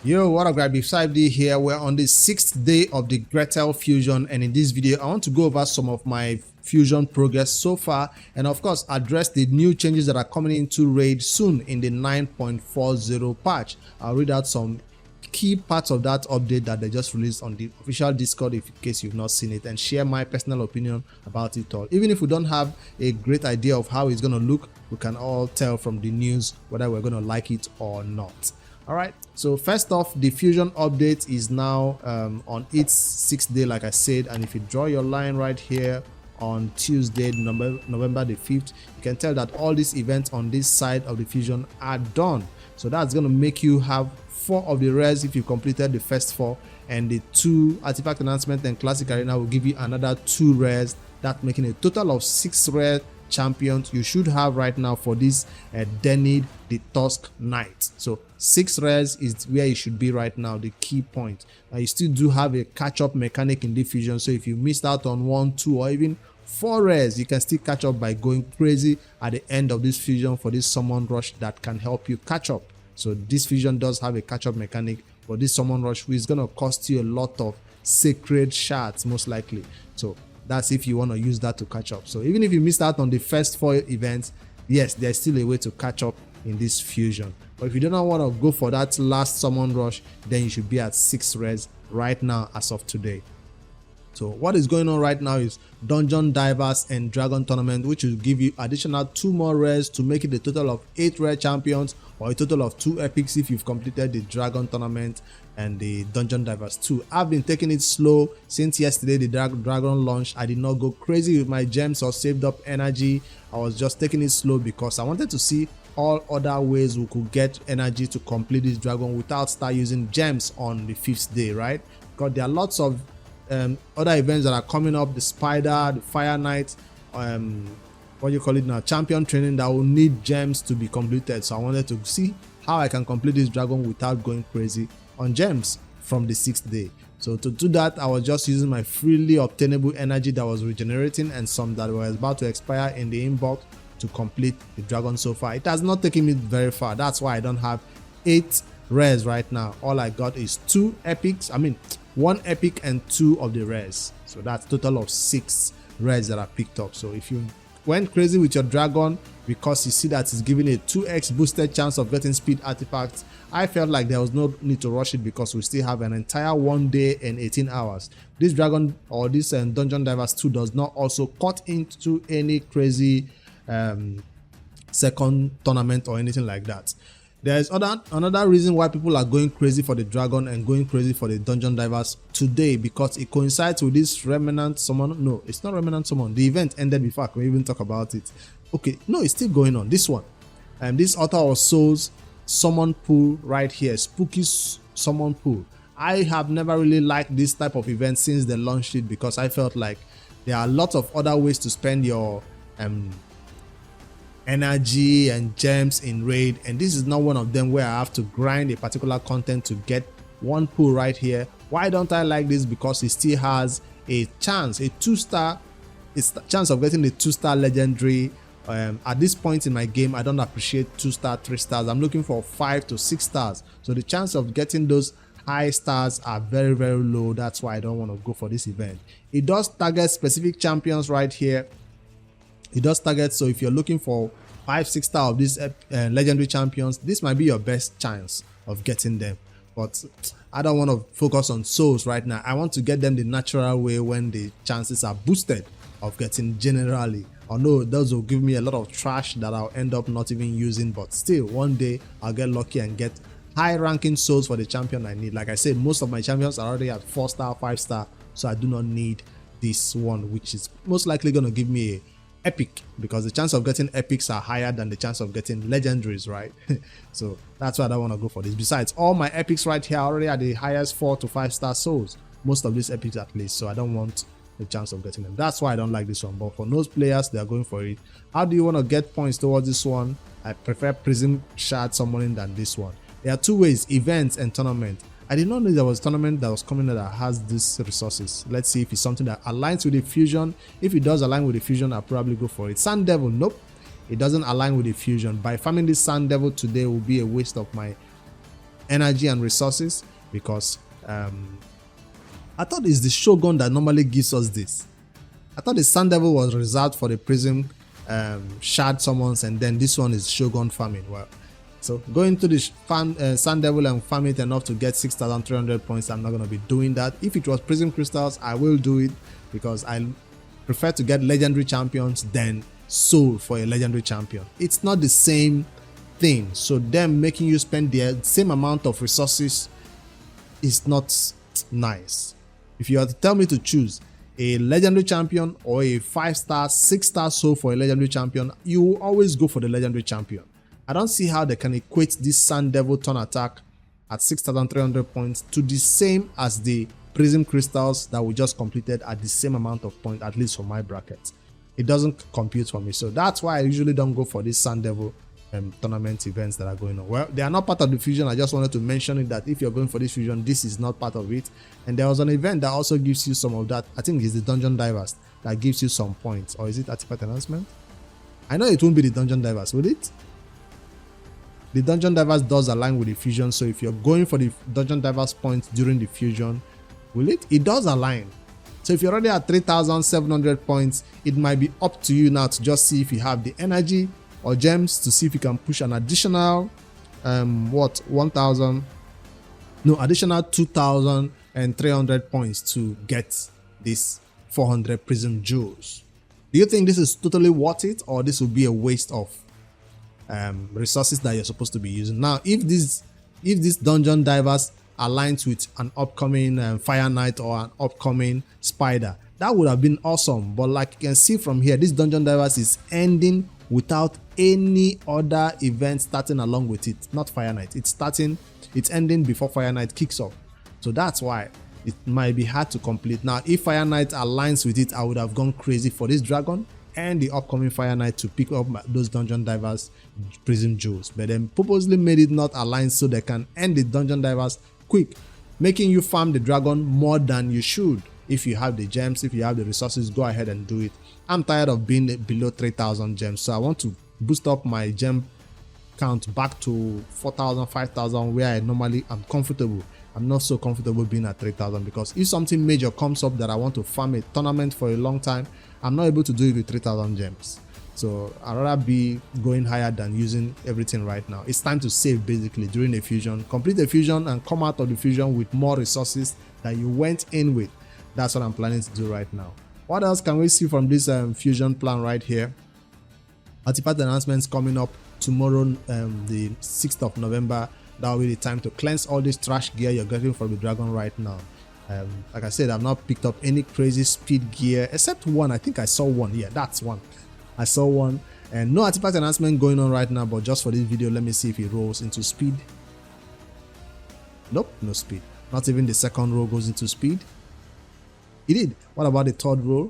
Yo, what up guys, B5D here. We're on the 6th day of the Gretel fusion, and in this video I want to go over some of my fusion progress so far, and of course address the new changes that are coming into raid soon in the 9.40 patch. I'll read out some key parts of that update that they just released on the official Discord in case you've not seen it, and share my personal opinion about it all. Even if we don't have a great idea of how it's going to look, we can all tell from the news whether we're going to like it or not. Alright, so first off, the fusion update is now on its 6th day, like I said, and if you draw your line right here on Tuesday, November the 5th, you can tell that all these events on this side of the fusion are done. So that's going to make you have 4 of the rares if you completed the first 4, and the 2 artifact announcement and classic arena will give you another 2 rares, that making a total of 6 rare champions you should have right now for this Denid the Tusk Knight. So 6 rares is where you should be right now, the key point. You still do have a catch-up mechanic in the fusion, so if you missed out on 1, 2 or even 4 rares, you can still catch up by going crazy at the end of this fusion for this summon rush that can help you catch up. So this fusion does have a catch-up mechanic, but this summon rush is going to cost you a lot of sacred shards most likely. So that's if you want to use that to catch up. So even if you missed out on the first 4 events, yes, there's still a way to catch up in this fusion. But if you do not want to go for that last summon rush, then you should be at 6 rares right now as of today. So what is going on right now is Dungeon Divers and Dragon Tournament, which will give you additional 2 more rares to make it a total of 8 rare champions, or a total of 2 epics if you've completed the Dragon Tournament and the Dungeon Divers 2. I've been taking it slow since yesterday the Dragon launched. I did not go crazy with my gems or saved up energy. I was just taking it slow because I wanted to see all other ways we could get energy to complete this dragon without start using gems on the 5th day, right? Because there are lots of other events that are coming up, the Spider, the Fire Knight, what do you call it now, champion training, that will need gems to be completed. So I wanted to see how I can complete this dragon without going crazy on gems from the 6th day. So to do that, I was just using my freely obtainable energy that was regenerating and some that was about to expire in the inbox to complete the dragon so far. It has not taken me very far. That's why I don't have 8 rares right now. All I got is 2 epics, 1 epic and 2 of the rares. So that's total of 6 rares that are picked up. So if you went crazy with your dragon because you see that it's giving a 2x boosted chance of getting speed artifacts, I felt like there was no need to rush it because we still have an entire 1 day and 18 hours. This dragon or this Dungeon Divers 2 does not also cut into any crazy second tournament or anything like that. There is another reason why people are going crazy for the dragon and going crazy for the Dungeon Divers today, because it coincides with this remnant summon. No, it's not remnant summon. The event ended before I can even talk about it. Okay, no, it's still going on. This one, this Altar of Souls summon pool right here, spooky summon pool. I have never really liked this type of event since they launched it, because I felt like there are lots of other ways to spend your energy and gems in raid, and this is not one of them where I have to grind a particular content to get one pool right here. Why don't I like this? Because it still has a chance, a 2-star, it's the chance of getting the 2-star legendary. At this point in my game, I don't appreciate 2-star, 3 stars. I'm looking for 5 to 6 stars. So the chance of getting those high stars are very, very low. That's why I don't want to go for this event. It does target specific champions right here. It does target, so if you're looking for 5-6 star of these legendary champions, this might be your best chance of getting them. But I don't want to focus on souls right now. I want to get them the natural way when the chances are boosted of getting generally. Although those will give me a lot of trash that I'll end up not even using, but still one day I'll get lucky and get high ranking souls for the champion I need. Like I said, most of my champions are already at 4-star, 5-star, so I do not need this one, which is most likely going to give me a epic, because the chance of getting epics are higher than the chance of getting legendaries, right? So that's why I don't want to go for this. Besides, all my epics right here are already at the highest 4 to 5-star souls, most of these epics at least, so I don't want the chance of getting them. That's why I don't like this one. But for those players, they are going for it. How do you want to get points towards this one? I prefer Prism Shard summoning than this one. There are 2 ways: events and tournament. I did not know there was a tournament that was coming that has these resources. Let's see if it's something that aligns with the fusion. If it does align with the fusion, I'll probably go for it. Sand Devil, nope. It doesn't align with the fusion. By farming this Sand Devil today will be a waste of my energy and resources, because I thought it's the Shogun that normally gives us this. I thought the Sun Devil was reserved for the Prism shard summons, and then this one is Shogun farming. Well, so going to the Sun Devil and farm it enough to get 6,300 points, I'm not going to be doing that. If it was Prism Crystals, I will do it, because I prefer to get legendary champions than soul for a legendary champion. It's not the same thing, so them making you spend the same amount of resources is not nice. If you are to tell me to choose a legendary champion or a 5-star, 6-star soul for a legendary champion, you will always go for the legendary champion. I don't see how they can equate this Sun Devil turn attack at 6,300 points to the same as the Prism Crystals that we just completed at the same amount of points, at least for my bracket. It doesn't compute for me, so that's why I usually don't go for these Sun Devil tournament events that are going on. Well, they are not part of the fusion. I just wanted to mention it, that if you're going for this fusion, this is not part of it. And there was an event that also gives you some of that. I think it's the Dungeon Divers that gives you some points, or is it Artifact Enhancement? I know it won't be the Dungeon Divers, will it? The Dungeon Divers does align with the fusion, so if you're going for the Dungeon Divers points during the fusion, will it? It does align. So if you're already at 3,700 points, it might be up to you now to just see if you have the energy or gems to see if you can push an additional additional 2,300 points to get this 400 Prism Jewels. Do you think this is totally worth it, or this will be a waste of resources that you're supposed to be using? Now, if this Dungeon Divers aligns with an upcoming Fire Knight or an upcoming Spider, that would have been awesome. But like you can see from here, this Dungeon Divers is ending without any other event starting along with it. Not Fire Knight, it's ending before Fire Knight kicks off. So that's why it might be hard to complete. Now, if Fire Knight aligns with it, I would have gone crazy for this dragon and the upcoming Fire Knight to pick up those Dungeon Divers Prism Jewels, but then purposely made it not align so they can end the Dungeon Divers quick, making you farm the dragon more than you should. If you have the gems, if you have the resources, go ahead and do it. I'm tired of being below 3,000 gems, so I want to boost up my gem count back to 4,000, 5,000, where I normally am comfortable. I'm not so comfortable being at 3,000, because if something major comes up that I want to farm a tournament for a long time, I'm not able to do it with 3,000 gems. So I'd rather be going higher than using everything right now. It's time to save basically during a fusion. Complete the fusion and come out of the fusion with more resources that you went in with. That's what I'm planning to do right now. What else can we see from this fusion plan right here? Artifact announcements coming up tomorrow, the 6th of November. That will be the time to cleanse all this trash gear you're getting from the dragon right now. Like I said, I've not picked up any crazy speed gear except one. I think I saw one. Yeah, that's one. I saw one, and no artifact announcement going on right now, but just for this video, let me see if it rolls into speed. Nope, no speed. Not even the second row goes into speed. It did. What about the third row?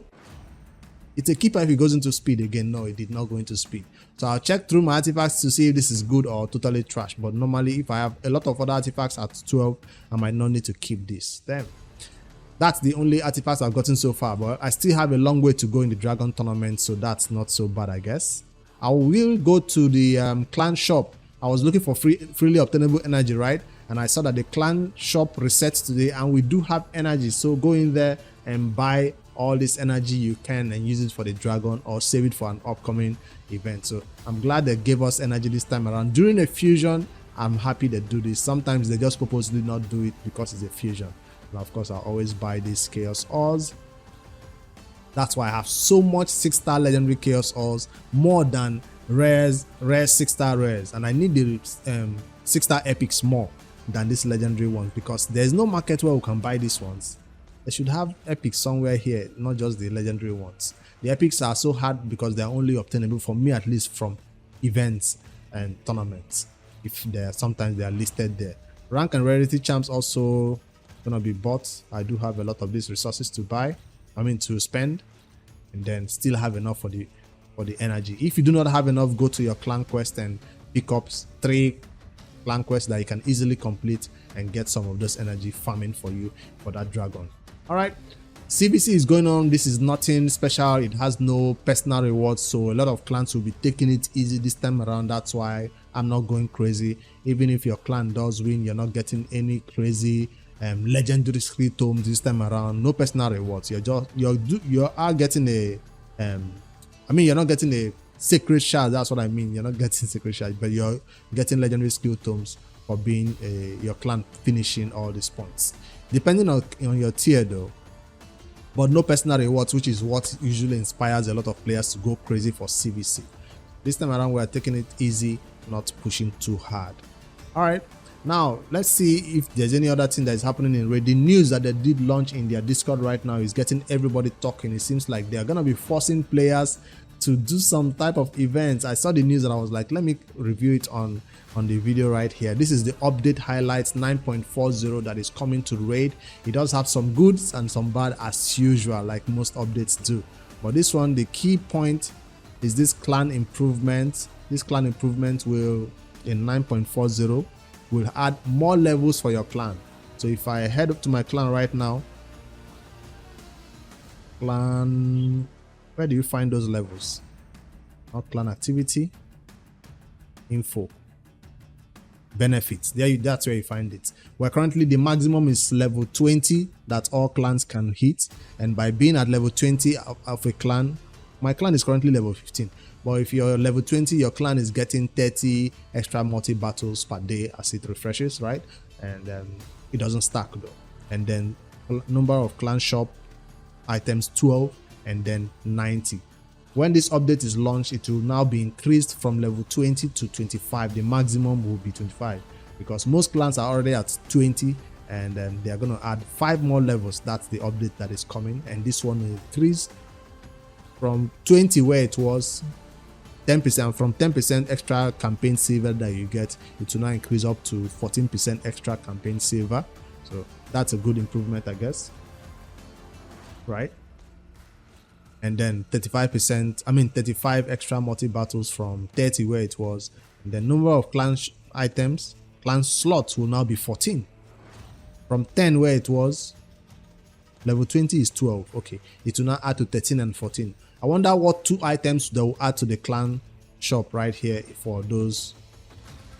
It's a keeper if it goes into speed again. No, it did not go into speed. So I'll check through my artifacts to see if this is good or totally trash. But normally, if I have a lot of other artifacts at 12, I might not need to keep this. Then that's the only artifacts I've gotten so far, but I still have a long way to go in the dragon tournament, so that's not so bad, I guess. I will go to the clan shop. I was looking for freely obtainable energy, right? And I saw that the clan shop resets today, and we do have energy, so go in there and buy all this energy you can and use it for the dragon, or save it for an upcoming event. So I'm glad they gave us energy this time around. During a fusion, I'm happy they do this. Sometimes they just purposely not do it because it's a fusion. And of course, I'll always buy these Chaos Ores. That's why I have so much 6-star legendary Chaos Ores, more than rare 6-star rares. And I need the 6-star epics more than this legendary ones, because there's no market where we can buy these ones. They should have epics somewhere here, not just the legendary ones. The epics are so hard because they're only obtainable, for me at least, from events and tournaments. If they're sometimes they are listed there. Rank and rarity charms also gonna be bought. I do have a lot of these resources to buy, to spend, and then still have enough for the energy. If you do not have enough, go to your clan quest and pick up 3 clan quests that you can easily complete and get some of this energy farming for you for that dragon. All right, CBC is going on. This is nothing special. It has no personal rewards, so a lot of clans will be taking it easy this time around. That's why are not going crazy. Even if your clan does win, you're not getting any crazy legendary skill tomes this time around. No personal rewards. You are getting a I mean, you're not getting a sacred shard. That's what I mean. You're not getting sacred shard, but you're getting legendary skill tomes for being your clan finishing all these points, depending on your tier though. But no personal rewards, which is what usually inspires a lot of players to go crazy for CVC. This time around, we're taking it easy, not pushing too hard. All right, now let's see if there's any other thing that is happening in Raid. The news that they did launch in their Discord right now is getting everybody talking. It seems like they're gonna be forcing players to do some type of events. I saw the news and I was like, let me review it on the video right here. This is the update highlights 9.40 that is coming to Raid. It does have some goods and some bad as usual, like most updates do. But this one, the key point is this clan improvement. This clan improvement will, in 9.40, will add more levels for your clan. So if I head up to my clan right now, clan, where do you find those levels? Not clan activity, info, benefits. That's where you find it. Where currently the maximum is level 20 that all clans can hit, and by being at level 20 of a clan, my clan is currently level 15. But if you're level 20, your clan is getting 30 extra multi battles per day as it refreshes, right? And it doesn't stack though. And then number of clan shop items 12, and then 90. When this update is launched, it will now be increased from level 20 to 25. The maximum will be 25 because most clans are already at 20, and then they are going to add 5 more levels. That's the update that is coming, and this one will increase from 20 where it was 10%. From 10% extra campaign silver that you get, it will now increase up to 14% extra campaign silver. So that's a good improvement, I guess, right? And then 35 extra multi battles from 30 where it was. And the number of clan items, clan slots will now be 14 from 10 where it was. Level 20 is 12. Okay, it will now add to 13 and 14. I wonder what 2 items they will add to the clan shop right here for those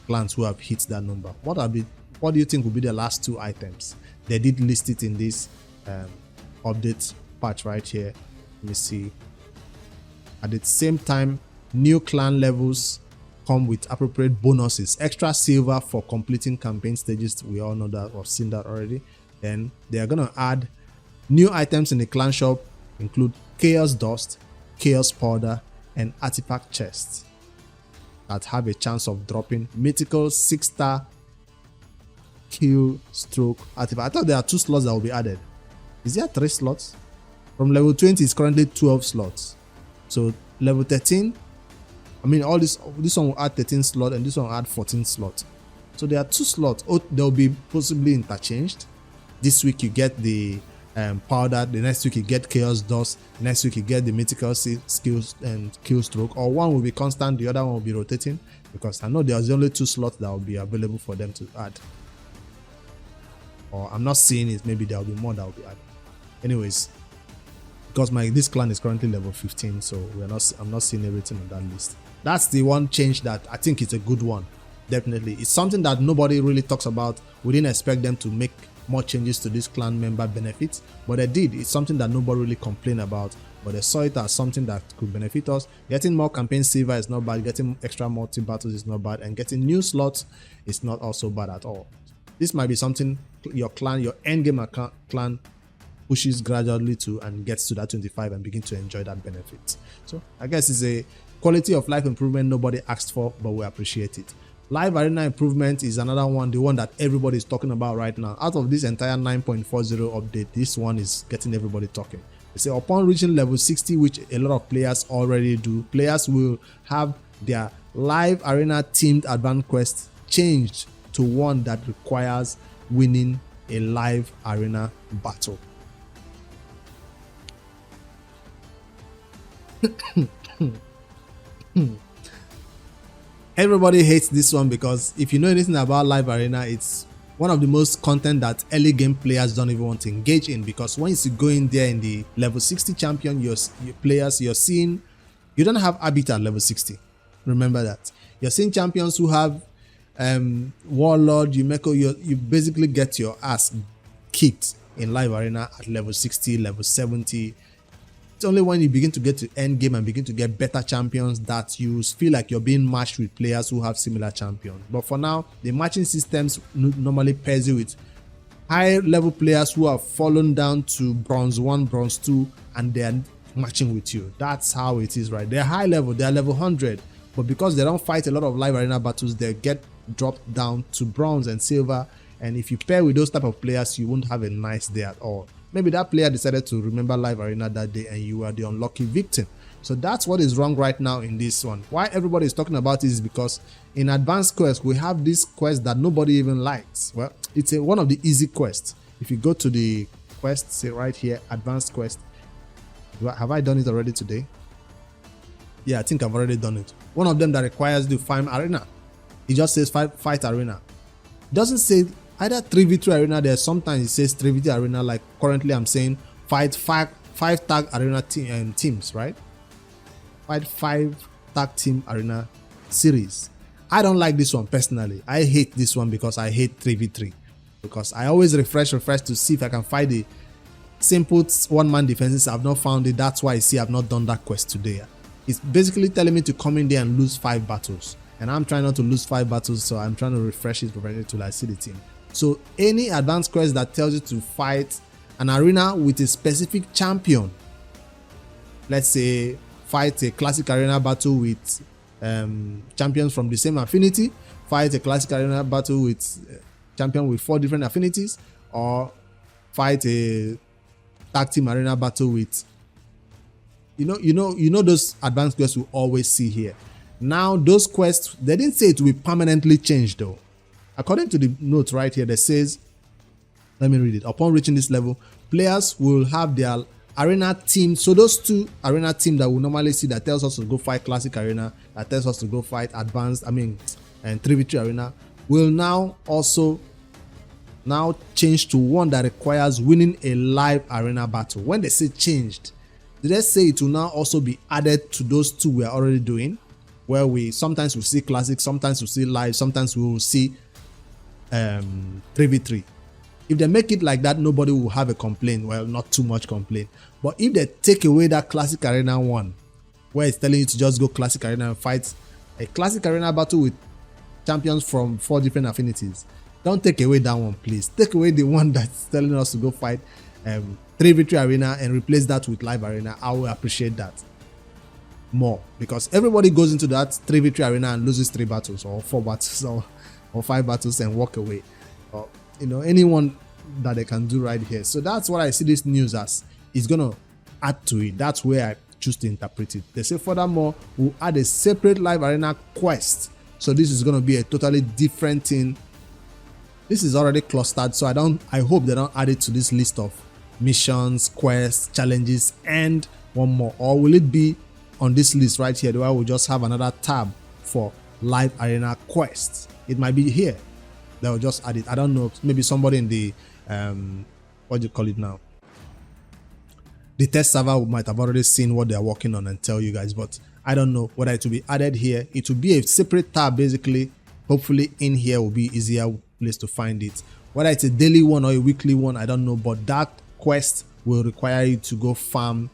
clans who have hit that number. What do you think will be the last 2 items? They did list it in this update patch right here. Let me see. At the same time, new clan levels come with appropriate bonuses. Extra silver for completing campaign stages. We all know that, or seen that already. Then they are going to add new items in the clan shop, include chaos dust, chaos powder, and artifact chests that have a chance of dropping mythical 6-star kill stroke artifact. I thought there are 2 slots that will be added. Is there 3 slots? From level 20 is currently 12 slots. So level 13, I mean, all this one will add 13 slots and this one will add 14 slots. So there are 2 slots. Oh, they'll be possibly interchanged. This week you get the powder, the next week you get chaos dust, next week you get the mythical skills and kill stroke, or one will be constant, the other one will be rotating, because I know there's only 2 slots that will be available for them to add. Or I'm not seeing it, maybe there will be more that will be added. Anyways, because this clan is currently level 15, so I'm not seeing everything on that list. That's the one change that I think it's a good one. Definitely, it's something that nobody really talks about. We didn't expect them to make more changes to this clan member benefits, but they did. It's something that nobody really complained about, but they saw it as something that could benefit us. Getting more campaign silver is not bad, getting extra multi battles is not bad, and getting new slots is not also bad at all. This might be something your clan, your endgame clan pushes gradually to and gets to that 25 and begin to enjoy that benefit. So I guess it's a quality of life improvement nobody asked for, but we appreciate it. Live arena improvement is another one, the one that everybody is talking about right now. Out of this entire 9.40 update, this one is getting everybody talking. They say upon reaching level 60, which a lot of players already do, players will have their live arena themed advanced quest changed to one that requires winning a live arena battle. Everybody hates this one because if you know anything about live arena, it's one of the most content that early game players don't even want to engage in, because once you go in there in the level 60 champion, your players, you're seeing you don't have habit at level 60. Remember that. You're seeing champions who have Warlord, Yumeko, you basically get your ass kicked in live arena at level 60, level 70. It's only when you begin to get to end game and begin to get better champions that you feel like you're being matched with players who have similar champions. But for now, the matching systems normally pairs you with high level players who have fallen down to bronze 1, bronze 2, and they're matching with you. That's how it is, right? They're high level, they're level 100, but because they don't fight a lot of live arena battles, they get dropped down to bronze and silver. And if you pair with those type of players, you won't have a nice day at all. Maybe that player decided to remember live arena that day and you are the unlucky victim. So that's what is wrong right now in this one. Why everybody is talking about it is because in advanced quest, we have this quest that nobody even likes. Well, it's one of the easy quests. If you go to the quest, say right here, advanced quest. Have I done it already today? Yeah, I think I've already done it. One of them that requires the farm arena. It just says fight arena. It doesn't say either 3v3 arena. There's sometimes it says 3v3 arena, like currently I'm saying five tag arena teams, right? Fight 5 tag team arena series. I don't like this one personally. I hate this one because I hate 3v3. Because I always refresh to see if I can find the simple one-man defenses. I've not found it. That's why I see I've not done that quest today. It's basically telling me to come in there and lose 5 battles. And I'm trying not to lose 5 battles, so I'm trying to refresh it till I see the team. So any advanced quest that tells you to fight an arena with a specific champion, let's say fight a classic arena battle with champions from the same affinity, fight a classic arena battle with champion with 4 different affinities, or fight a tag team arena battle with you know those advanced quests we always see here. Now those quests, they didn't say it will be permanently changed though. According to the note right here, that says, let me read it. Upon reaching this level, players will have their arena team. So those 2 arena team that we normally see that tells us to go fight classic arena, that tells us to go fight advanced, and 3v3 arena, will now change to one that requires winning a live arena battle. When they say changed, did they say it will now also be added to those 2 we are already doing, where we sometimes see classic, sometimes we see live, sometimes we will see 3v3. If they make it like that, nobody will have a complaint. Well, not too much complaint. But if they take away that classic arena one, where it's telling you to just go classic arena and fight a classic arena battle with champions from 4 different affinities, don't take away that one, please. Take away the one that's telling us to go fight 3v3 arena and replace that with live arena. I will appreciate that more, because everybody goes into that 3v3 arena and loses 3 battles or 4 battles or 5 battles and walk away, or anyone that they can do right here. So that's what I see this news as. It's gonna add to it. That's where I choose to interpret it. They say furthermore, we'll add a separate live arena quest. So this is gonna be a totally different thing. This is already clustered, so I hope they don't add it to this list of missions, quests, challenges, and one more. Or will it be on this list right here where we'll just have another tab for live arena quests? It might be here. They'll just add it. I don't know. Maybe somebody in the what do you call it now? The test server might have already seen what they're working on and tell you guys, but I don't know whether it will be added here. It will be a separate tab basically. Hopefully in here will be easier place to find it. Whether it's a daily one or a weekly one, I don't know, but that quest will require you to go farm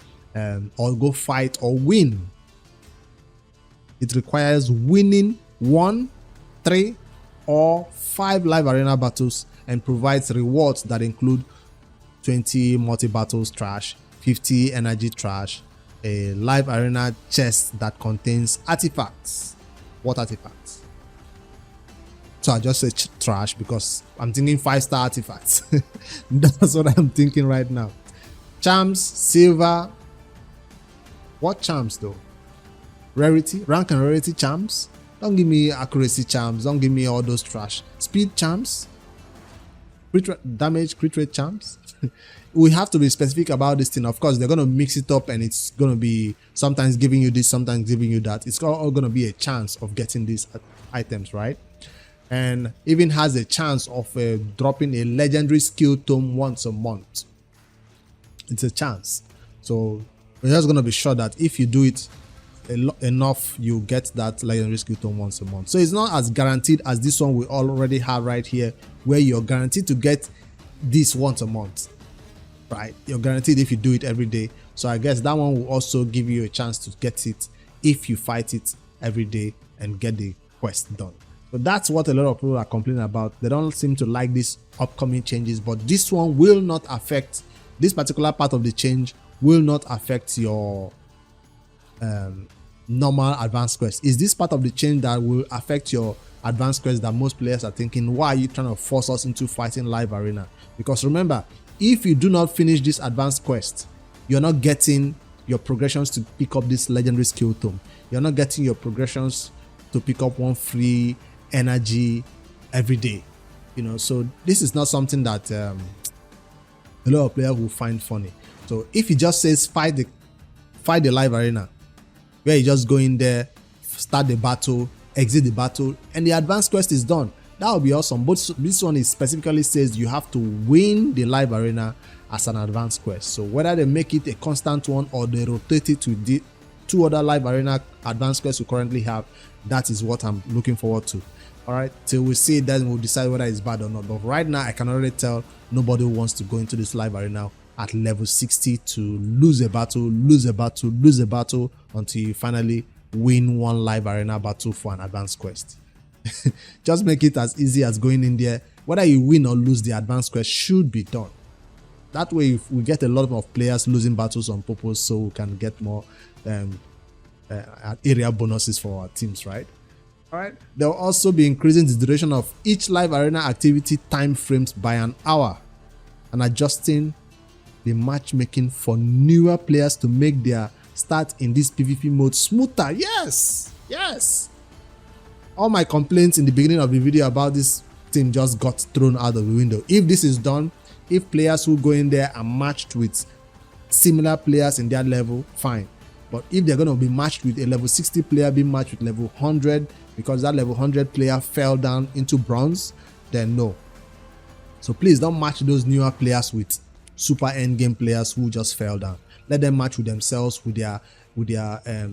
or go fight or win. It requires winning 1, 3, or 5 live arena battles and provides rewards that include 20 multi-battles trash, 50 energy trash, a live arena chest that contains artifacts. What artifacts? So I just say trash because I'm thinking 5-star artifacts. That's what I'm thinking right now. Charms, silver. What charms though? Rarity, rank and rarity charms. Don't give me accuracy charms. Don't give me all those trash. Speed charms. Crit damage, crit rate charms. We have to be specific about this thing. Of course, they're going to mix it up and it's going to be sometimes giving you this, sometimes giving you that. It's all going to be a chance of getting these items, right? And even has a chance of dropping a legendary skill tome once a month. It's a chance. So we're just going to be sure that if you do it enough, you get that legendary skill tome once a month. So it's not as guaranteed as this one we already have right here, where you're guaranteed to get this once a month, right? You're guaranteed if you do it every day. So I guess that one will also give you a chance to get it if you fight it every day and get the quest done. So that's what a lot of people are complaining about. They don't seem to like these upcoming changes, but this one will not affect, this particular part of the change will not affect your normal advanced quest. Is this part of the change that will affect your advanced quest that most players are thinking, why are you trying to force us into fighting live arena? Because remember, if you do not finish this advanced quest, you're not getting your progressions to pick up this legendary skill tome. You're not getting your progressions to pick up one free energy every day, you know. So this is not something that a lot of players will find funny. So if he just says fight the live arena, where you just go in there, start the battle, exit the battle, and the advanced quest is done, that would be awesome. But this one is specifically says you have to win the live arena as an advanced quest. So whether they make it a constant one or they rotate it to the 2 other live arena advanced quests we currently have, that is what I'm looking forward to. All right, till we see it, then we'll decide whether it's bad or not. But right now, I can already tell nobody wants to go into this live arena at level 60 to lose a battle until you finally win one live arena battle for an advanced quest. Just make it as easy as going in there. Whether you win or lose, the advanced quest should be done. That way we get a lot of players losing battles on purpose, so we can get more area bonuses for our teams, right? All right. They'll also be increasing the duration of each live arena activity time frames by an hour and adjusting the matchmaking for newer players to make their start in this PvP mode smoother. Yes, yes. All my complaints in the beginning of the video about this thing just got thrown out of the window. If this is done, if players who go in there are matched with similar players in their level, fine. But if they're going to be matched with a level 60 player being matched with level 100 because that level 100 player fell down into bronze, then no. So please don't match those newer players with super endgame players who just fell down. Let them match with themselves, with their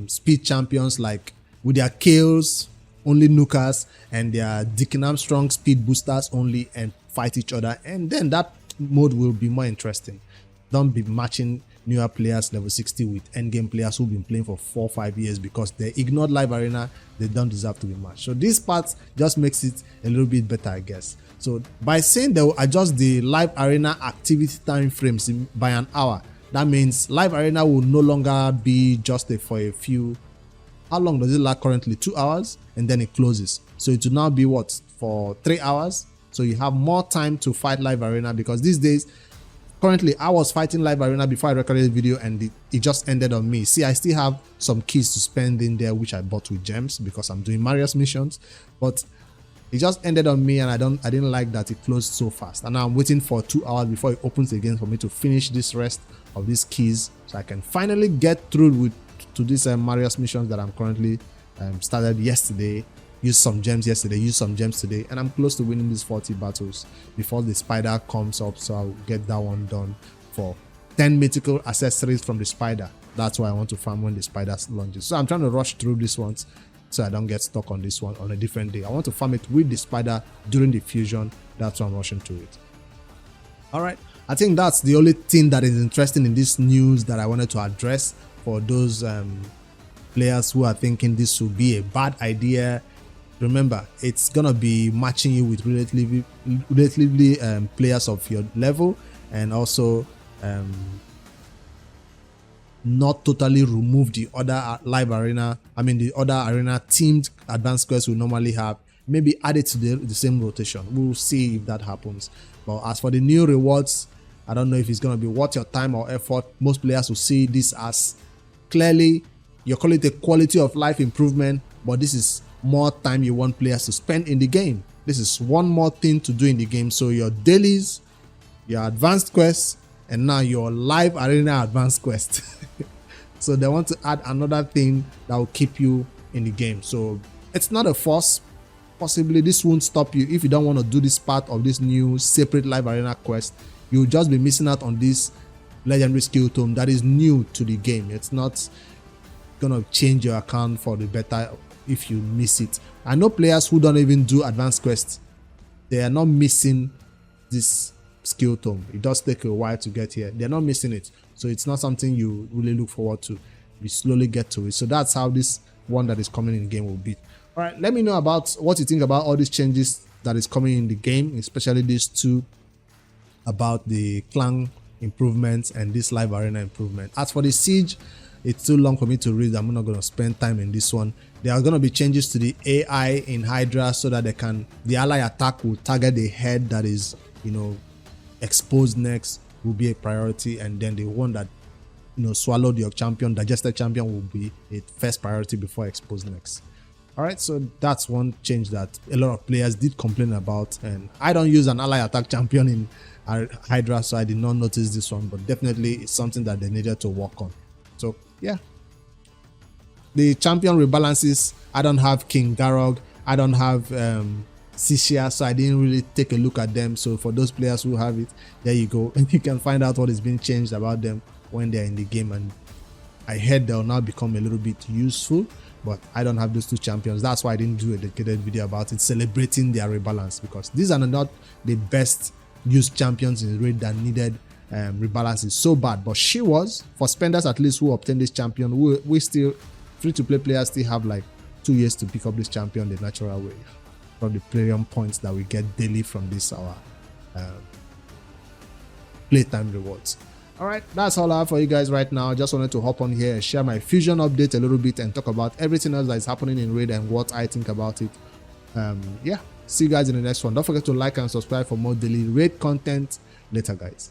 speed champions, like with their kills, only nukers, and their Deacon Armstrong speed boosters only, and fight each other. And then that mode will be more interesting. Don't be matching newer players level 60 with endgame players who've been playing for 4 or 5 years because they ignored live arena. They don't deserve to be matched. So this part just makes it a little bit better, I guess. So by saying they will adjust the live arena activity time frames by an hour, that means live arena will no longer be just for a few. How long does it last currently? 2 hours, and then it closes. So it will now be what, for 3 hours? So you have more time to fight live arena, because these days, currently I was fighting live arena before I recorded the video, and it just ended on me. See, I still have some keys to spend in there which I bought with gems because I'm doing Marius missions, but it just ended on me, and I didn't like that it closed so fast. And now I'm waiting for 2 hours before it opens again for me to finish this rest of these keys, so I can finally get through to these Marius missions that I'm currently started yesterday. Used some gems yesterday, used some gems today, and I'm close to winning these 40 battles before the spider comes up. So I'll get that one done for 10 mythical accessories from the spider. That's why I want to farm when the spider launches. So I'm trying to rush through these ones so I don't get stuck on this one on a different day. I want to farm it with the spider during the fusion. That's why I'm rushing to it. All right, I think that's the only thing that is interesting in this news that I wanted to address for those players who are thinking this will be a bad idea. Remember, it's gonna be matching you with relatively players of your level, and also not totally remove the other live arena. I mean, the other arena teamed advanced quests we normally have. Maybe add it to the same rotation. We'll see if that happens. But as for the new rewards, I don't know if it's gonna be worth your time or effort. Most players will see this as clearly, you call it a quality of life improvement, but this is more time you want players to spend in the game. This is one more thing to do in the game. So your dailies, your advanced quests, and now your live arena advanced quest. So they want to add another thing that will keep you in the game. So it's not a force. Possibly this won't stop you if you don't want to do this part of this new separate live arena quest. You'll just be missing out on this legendary skill tome that is new to the game. It's not gonna change your account for the better if you miss it. I know players who don't even do advanced quests, they are not missing this skill tome. It does take a while to get here. They're not missing it, so it's not something you really look forward to. We slowly get to it. So that's how this one that is coming in the game will be. All right, let me know about what you think about all these changes that is coming in the game, especially these two about the clan improvements and this live arena improvement. As for the siege, it's too long for me to read. I'm not going to spend time in this one. There are going to be changes to the AI in Hydra so that the ally attack will target the head that is, exposed next will be a priority, and then the one that swallowed your champion, digested champion, will be a first priority before exposed next. All right, so that's one change that a lot of players did complain about, and I don't use an ally attack champion in Hydra, so I did not notice this one, but definitely it's something that they needed to work on. So yeah, the champion rebalances, I don't have King Garog, I don't have Sisia, so I didn't really take a look at them. So for those players who have it, there you go, and you can find out what is being changed about them when they're in the game, and I heard they'll now become a little bit useful, but I don't have those two champions. That's why I didn't do a dedicated video about it, celebrating their rebalance, because these are not the best used champions in the raid that needed rebalance is so bad, but she was, for spenders at least who obtained this champion. We still, free-to-play players still have like 2 years to pick up this champion the natural way from the premium points that we get daily from this our playtime rewards. All right, that's all I have for you guys right now. Just wanted to hop on here and share my fusion update a little bit and talk about everything else that is happening in raid and what I think about it. Yeah, see you guys in the next one. Don't forget to like and subscribe for more daily raid content later, guys.